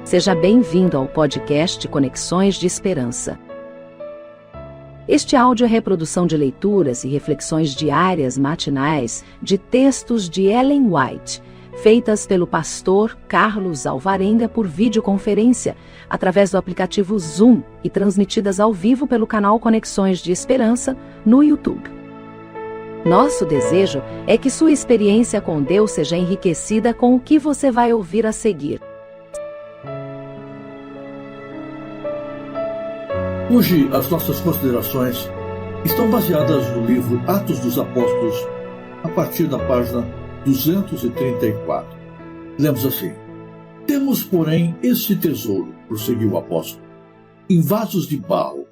Seja bem-vindo ao podcast Conexões de Esperança. Este áudio é reprodução de leituras e reflexões diárias matinais de textos de Ellen White, feitas pelo pastor Carlos Alvarenga por videoconferência, através do aplicativo Zoom e transmitidas ao vivo pelo canal Conexões de Esperança no YouTube. Nosso desejo é que sua experiência com Deus seja enriquecida com o que você vai ouvir a seguir. Hoje, as nossas considerações estão baseadas no livro Atos dos Apóstolos, a partir da página 234. Lemos assim: Temos, porém, este tesouro, prosseguiu o apóstolo, em vasos de barro,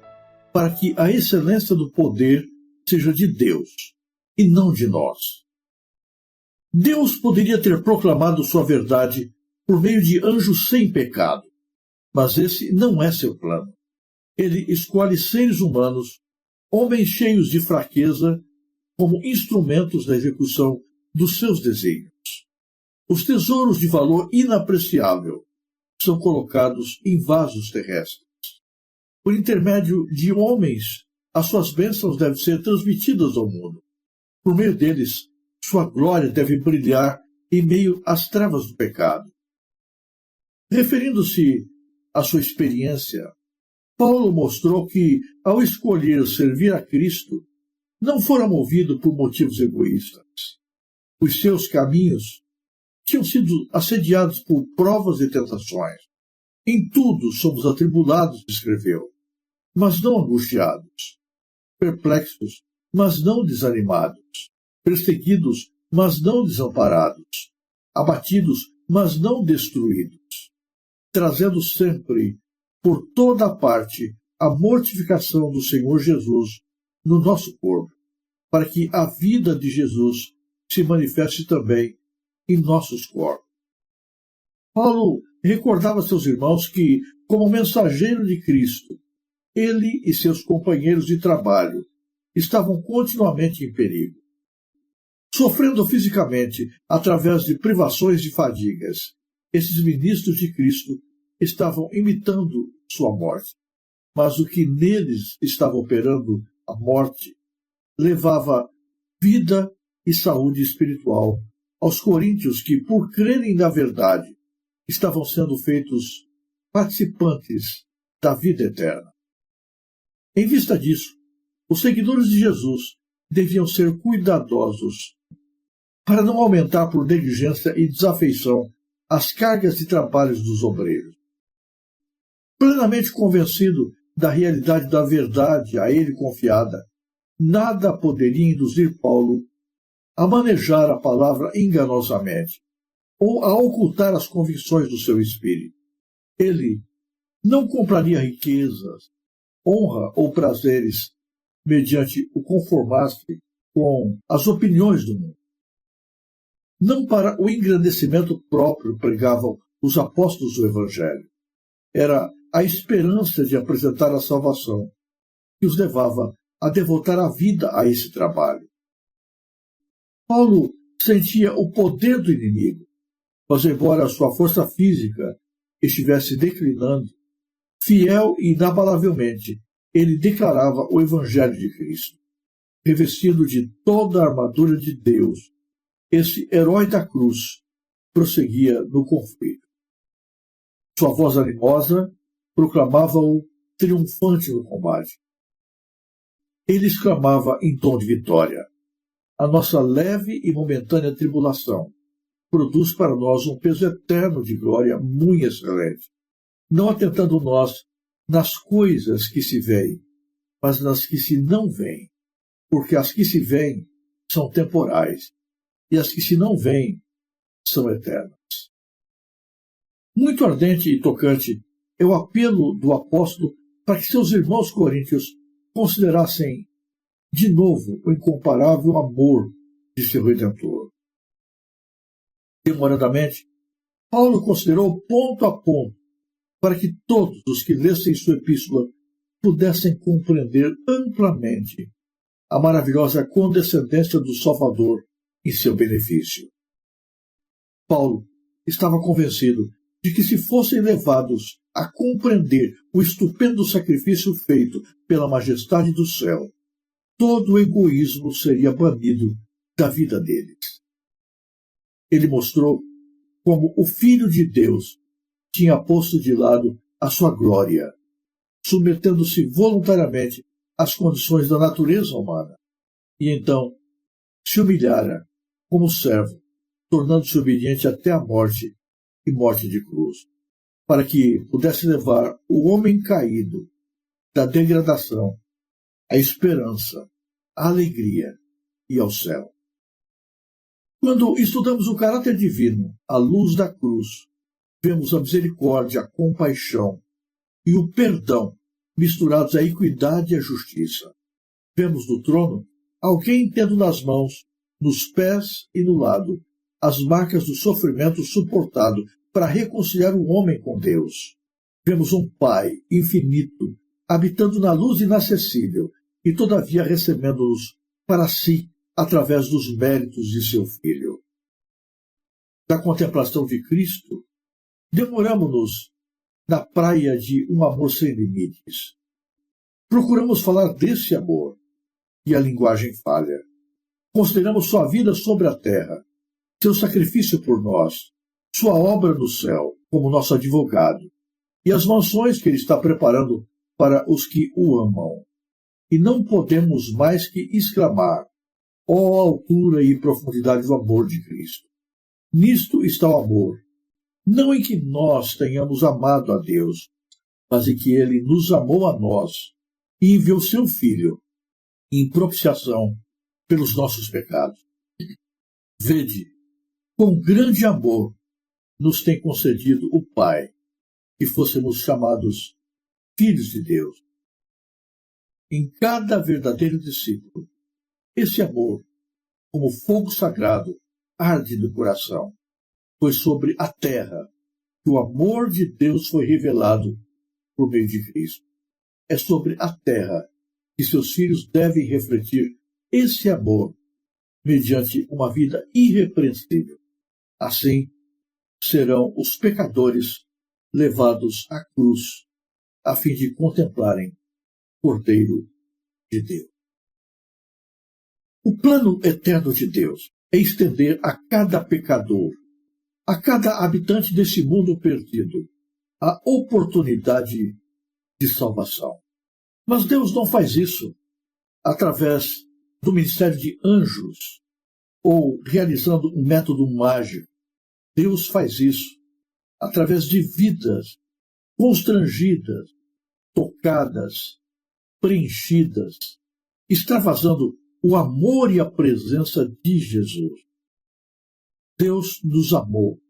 para que a excelência do poder seja de Deus, e não de nós. Deus poderia ter proclamado sua verdade por meio de anjos sem pecado, mas esse não é seu plano. Ele escolhe seres humanos, homens cheios de fraqueza, como instrumentos da execução dos seus desígnios. Os tesouros de valor inapreciável são colocados em vasos terrestres. Por intermédio de homens, as suas bênçãos devem ser transmitidas ao mundo. Por meio deles, sua glória deve brilhar em meio às trevas do pecado. Referindo-se à sua experiência, Paulo mostrou que, ao escolher servir a Cristo, não fora movido por motivos egoístas. Os seus caminhos tinham sido assediados por provas e tentações. Em tudo somos atribulados, escreveu, mas não angustiados, perplexos, mas não desanimados, perseguidos, mas não desamparados, abatidos, mas não destruídos, trazendo sempre por toda parte a mortificação do Senhor Jesus no nosso corpo, para que a vida de Jesus se manifeste também em nossos corpos. Paulo recordava a seus irmãos que, como mensageiro de Cristo, ele e seus companheiros de trabalho estavam continuamente em perigo. Sofrendo fisicamente através de privações e fadigas, esses ministros de Cristo estavam imitando sua morte. Mas o que neles estava operando, a morte, levava vida e saúde espiritual aos coríntios que, por crerem na verdade, estavam sendo feitos participantes da vida eterna. Em vista disso, os seguidores de Jesus deviam ser cuidadosos para não aumentar por negligência e desafeição as cargas de trabalhos dos obreiros. Plenamente convencido da realidade da verdade a ele confiada, nada poderia induzir Paulo a manejar a palavra enganosamente ou a ocultar as convicções do seu espírito. Ele não compraria riquezas, honra ou prazeres mediante o conformar-se com as opiniões do mundo. Não para o engrandecimento próprio pregavam os apóstolos do Evangelho. Era a esperança de apresentar a salvação que os levava a devotar a vida a esse trabalho. Paulo sentia o poder do inimigo, mas embora a sua força física estivesse declinando, fiel e inabalavelmente, ele declarava o Evangelho de Cristo. Revestido de toda a armadura de Deus, esse herói da cruz prosseguia no conflito. Sua voz animosa proclamava-o triunfante no combate. Ele exclamava em tom de vitória: a nossa leve e momentânea tribulação produz para nós um peso eterno de glória muito excelente, não atentando nós nas coisas que se veem, mas nas que se não veem, porque as que se veem são temporais, e as que se não veem são eternas. Muito ardente e tocante é o apelo do apóstolo para que seus irmãos coríntios considerassem de novo o incomparável amor de seu Redentor. Demoradamente, Paulo considerou ponto a ponto para que todos os que lessem sua epístola pudessem compreender amplamente a maravilhosa condescendência do Salvador em seu benefício. Paulo estava convencido de que, se fossem levados a compreender o estupendo sacrifício feito pela majestade do céu, todo o egoísmo seria banido da vida deles. Ele mostrou como o Filho de Deus tinha posto de lado a sua glória, submetendo-se voluntariamente às condições da natureza humana, e então se humilhara como servo, tornando-se obediente até a morte e morte de cruz, para que pudesse levar o homem caído da degradação à esperança, à alegria e ao céu. Quando estudamos o caráter divino à luz da cruz, vemos a misericórdia, a compaixão e o perdão misturados à equidade e à justiça. Vemos no trono alguém tendo nas mãos, nos pés e no lado, as marcas do sofrimento suportado para reconciliar o homem com Deus. Vemos um Pai infinito, habitando na luz inacessível e todavia recebendo-nos para si através dos méritos de seu Filho. Da contemplação de Cristo, demoramos-nos na praia de um amor sem limites. Procuramos falar desse amor, e a linguagem falha. Consideramos sua vida sobre a terra, seu sacrifício por nós, sua obra no céu como nosso advogado, e as mansões que ele está preparando para os que o amam. E não podemos mais que exclamar: ó altura e profundidade do amor de Cristo! Nisto está o amor, não em que nós tenhamos amado a Deus, mas em que ele nos amou a nós e enviou seu Filho em propiciação pelos nossos pecados. Vede, com grande amor nos tem concedido o Pai, que fôssemos chamados filhos de Deus. Em cada verdadeiro discípulo, esse amor, como fogo sagrado, arde no coração, pois sobre a terra que o amor de Deus foi revelado por meio de Cristo. É sobre a terra que seus filhos devem refletir esse amor mediante uma vida irrepreensível. Assim, serão os pecadores levados à cruz, a fim de contemplarem o Cordeiro de Deus. O plano eterno de Deus é estender a cada pecador, a cada habitante desse mundo perdido, a oportunidade de salvação. Mas Deus não faz isso através do ministério de anjos ou realizando um método mágico. Deus faz isso através de vidas constrangidas, tocadas, preenchidas, extravasando o amor e a presença de Jesus. Deus nos amou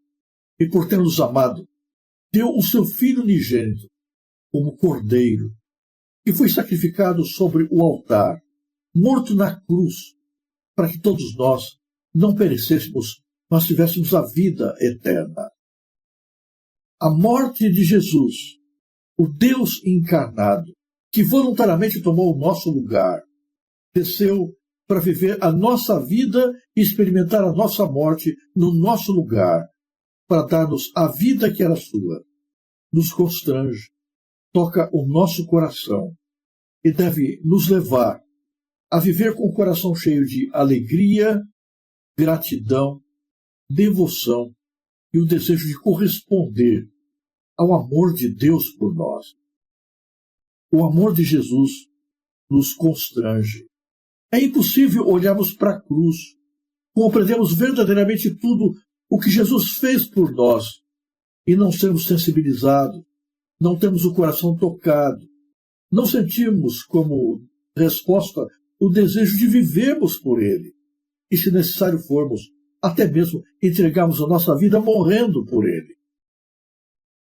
e, por ter nos amado, deu o seu Filho unigênito como cordeiro, que foi sacrificado sobre o altar, morto na cruz, para que todos nós não perecêssemos, mas tivéssemos a vida eterna. A morte de Jesus, o Deus encarnado, que voluntariamente tomou o nosso lugar, desceu para viver a nossa vida e experimentar a nossa morte no nosso lugar, para dar-nos a vida que era sua, nos constrange, toca o nosso coração e deve nos levar a viver com o coração cheio de alegria, gratidão, devoção e o desejo de corresponder ao amor de Deus por nós. O amor de Jesus nos constrange. É impossível olharmos para a cruz, compreendemos verdadeiramente tudo o que Jesus fez por nós e não sermos sensibilizados, não temos o coração tocado, não sentimos como resposta o desejo de vivermos por Ele e, se necessário formos, até mesmo entregarmos a nossa vida morrendo por Ele.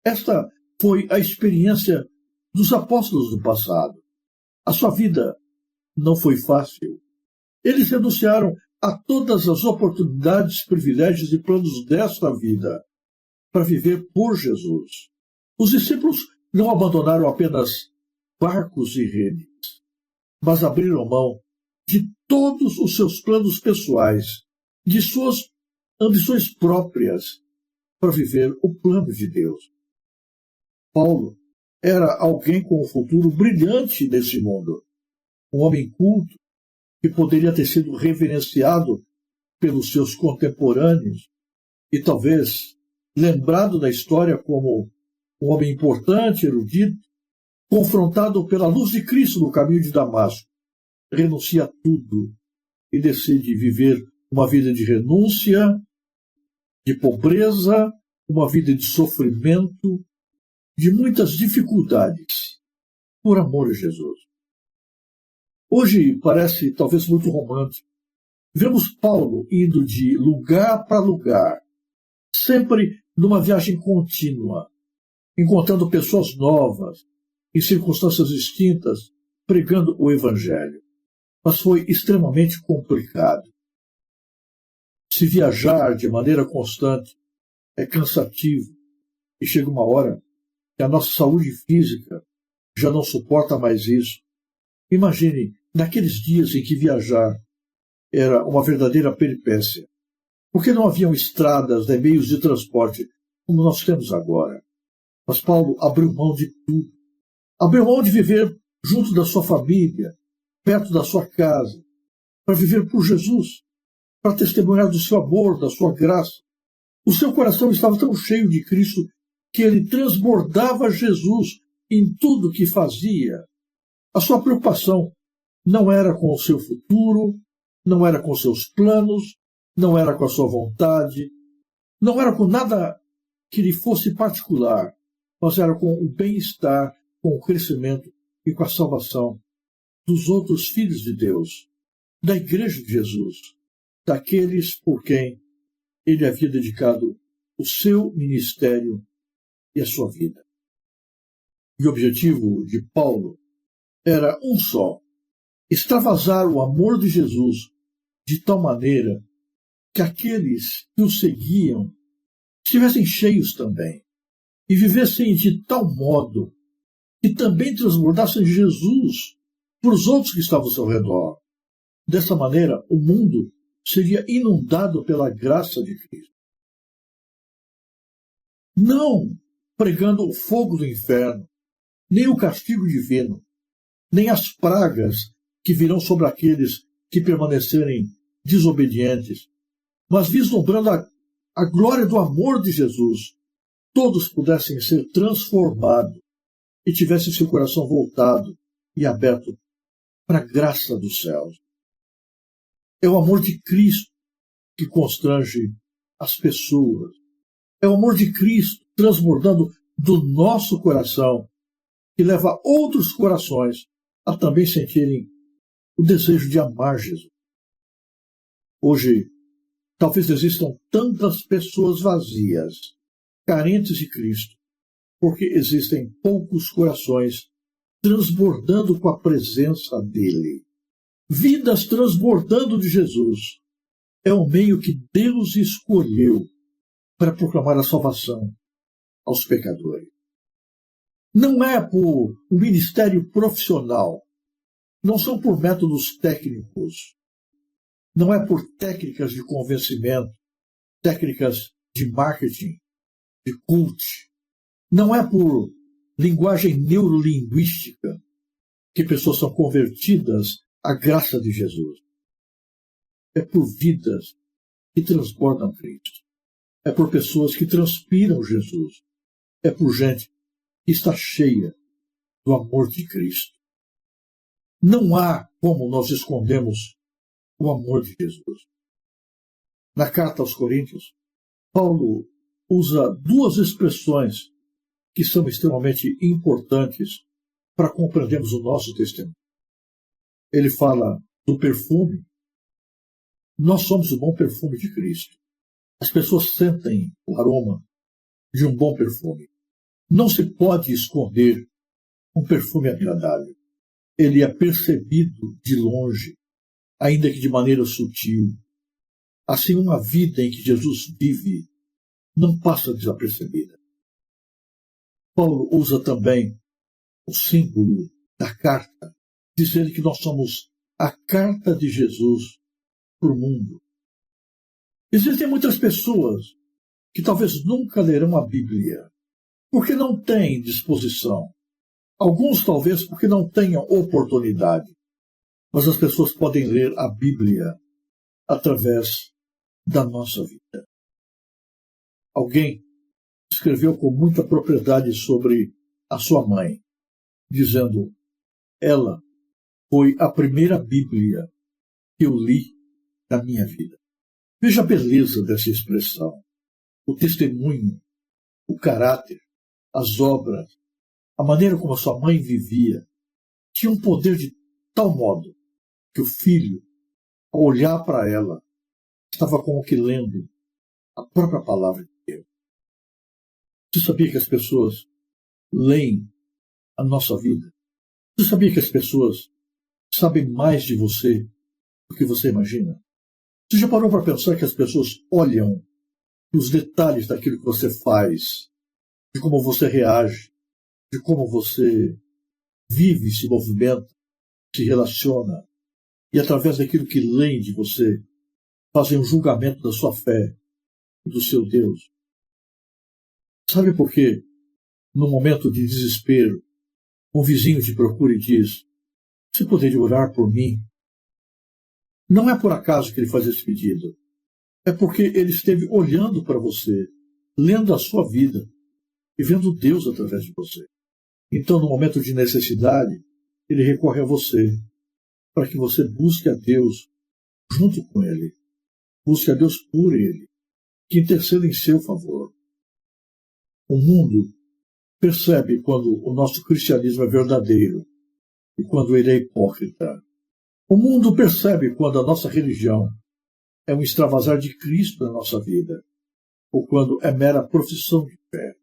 Esta foi a experiência dos apóstolos do passado. A sua vida não foi fácil. Eles renunciaram a todas as oportunidades, privilégios e planos desta vida para viver por Jesus. Os discípulos não abandonaram apenas barcos e redes, mas abriram mão de todos os seus planos pessoais, de suas ambições próprias, para viver o plano de Deus. Paulo era alguém com um futuro brilhante nesse mundo, um homem culto que poderia ter sido reverenciado pelos seus contemporâneos e talvez lembrado da história como um homem importante, erudito, confrontado pela luz de Cristo no caminho de Damasco, renuncia a tudo e decide viver uma vida de renúncia, de pobreza, uma vida de sofrimento, de muitas dificuldades, por amor a Jesus. Hoje parece talvez muito romântico. Vemos Paulo indo de lugar para lugar, sempre numa viagem contínua, encontrando pessoas novas, em circunstâncias distintas, pregando o Evangelho. Mas foi extremamente complicado. Se viajar de maneira constante é cansativo e chega uma hora que a nossa saúde física já não suporta mais isso. Imagine naqueles dias em que viajar era uma verdadeira peripécia, porque não haviam estradas nem meios de transporte como nós temos agora. Mas Paulo abriu mão de tudo. Abriu mão de viver junto da sua família, perto da sua casa, para viver por Jesus, para testemunhar do seu amor, da sua graça. O seu coração estava tão cheio de Cristo que ele transbordava Jesus em tudo que fazia. A sua preocupação não era com o seu futuro, não era com seus planos, não era com a sua vontade, não era com nada que lhe fosse particular, mas era com o bem-estar, com o crescimento e com a salvação dos outros filhos de Deus, da Igreja de Jesus, daqueles por quem ele havia dedicado o seu ministério e a sua vida. E o objetivo de Paulo era um só: extravasar o amor de Jesus de tal maneira que aqueles que o seguiam estivessem cheios também e vivessem de tal modo que também transbordassem Jesus para os outros que estavam ao seu redor. Dessa maneira, o mundo seria inundado pela graça de Cristo. Não pregando o fogo do inferno, nem o castigo divino, nem as pragas que virão sobre aqueles que permanecerem desobedientes, mas vislumbrando a glória do amor de Jesus, todos pudessem ser transformados e tivessem seu coração voltado e aberto para a graça dos céus. É o amor de Cristo que constrange as pessoas. É o amor de Cristo transbordando do nosso coração que leva outros corações a também sentirem o desejo de amar Jesus. Hoje, talvez existam tantas pessoas vazias, carentes de Cristo, porque existem poucos corações transbordando com a presença dele. Vidas transbordando de Jesus é o meio que Deus escolheu para proclamar a salvação aos pecadores. Não é por um ministério profissional, não são por métodos técnicos, não é por técnicas de convencimento, técnicas de marketing, de cult, não é por linguagem neurolinguística que pessoas são convertidas à graça de Jesus. É por vidas que transbordam Cristo. É por pessoas que transpiram Jesus. É por gente que está cheia do amor de Cristo. Não há como nós escondemos o amor de Jesus. Na carta aos Coríntios, Paulo usa duas expressões que são extremamente importantes para compreendermos o nosso testemunho. Ele fala do perfume. Nós somos o bom perfume de Cristo. As pessoas sentem o aroma de um bom perfume. Não se pode esconder um perfume agradável. Ele é percebido de longe, ainda que de maneira sutil. Assim, uma vida em que Jesus vive não passa desapercebida. Paulo usa também o símbolo da carta, dizendo que nós somos a carta de Jesus para o mundo. Existem muitas pessoas que talvez nunca lerão a Bíblia, porque não têm disposição. Alguns talvez porque não tenham oportunidade. Mas as pessoas podem ler a Bíblia através da nossa vida. Alguém escreveu com muita propriedade sobre a sua mãe, dizendo: ela foi a primeira Bíblia que eu li na minha vida. Veja a beleza dessa expressão. O testemunho, o caráter, as obras, a maneira como a sua mãe vivia, tinha um poder de tal modo que o filho, ao olhar para ela, estava como que lendo a própria palavra de Deus. Você sabia que as pessoas leem a nossa vida? Você sabia que as pessoas sabem mais de você do que você imagina? Você já parou para pensar que as pessoas olham os detalhes daquilo que você faz, de como você reage, de como você vive, se movimenta, se relaciona, e através daquilo que leem de você, fazem um julgamento da sua fé e do seu Deus? Sabe por quê? Num momento de desespero, um vizinho te procura e diz: você poderia orar por mim? Não é por acaso que ele faz esse pedido. É porque ele esteve olhando para você, lendo a sua vida e vendo Deus através de você. Então, no momento de necessidade, ele recorre a você, para que você busque a Deus junto com ele. Busque a Deus por ele, que interceda em seu favor. O mundo percebe quando o nosso cristianismo é verdadeiro e quando ele é hipócrita. O mundo percebe quando a nossa religião é um extravasar de Cristo na nossa vida, ou quando é mera profissão de fé.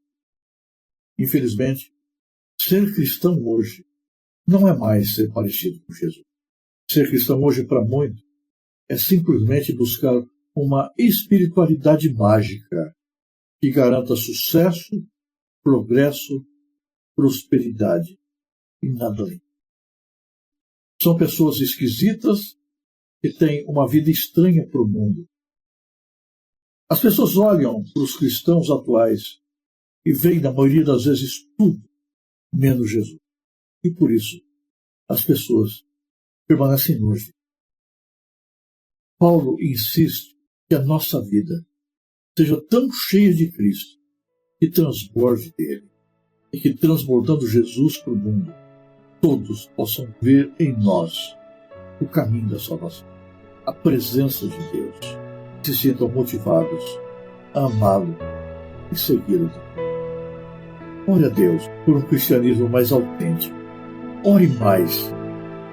Infelizmente, ser cristão hoje não é mais ser parecido com Jesus. Ser cristão hoje, para muitos, é simplesmente buscar uma espiritualidade mágica que garanta sucesso, progresso, prosperidade e nada além. São pessoas esquisitas que têm uma vida estranha para o mundo. As pessoas olham para os cristãos atuais e veem, na maioria das vezes, tudo menos Jesus. E por isso, as pessoas permanecem longe. Paulo insiste que a nossa vida seja tão cheia de Cristo, que transborde dele, e que, transbordando Jesus para o mundo, todos possam ver em nós o caminho da salvação, a presença de Deus, se sintam motivados a amá-lo e segui-lo. Ore a Deus por um cristianismo mais autêntico. Ore mais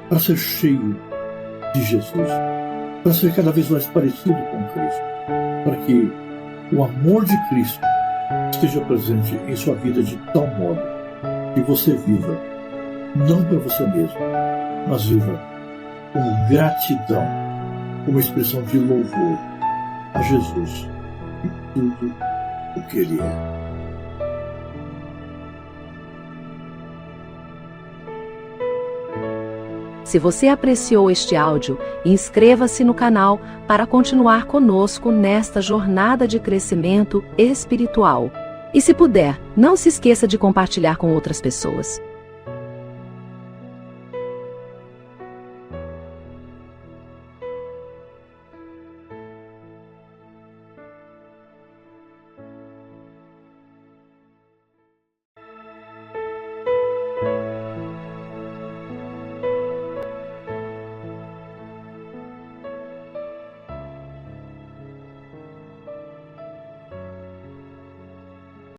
para ser cheio de Jesus, para ser cada vez mais parecido com Cristo, para que o amor de Cristo esteja presente em sua vida de tal modo que você viva, não para você mesmo, mas viva com gratidão, como expressão de louvor a Jesus e tudo o que Ele é. Se você apreciou este áudio, inscreva-se no canal para continuar conosco nesta jornada de crescimento espiritual. E se puder, não se esqueça de compartilhar com outras pessoas.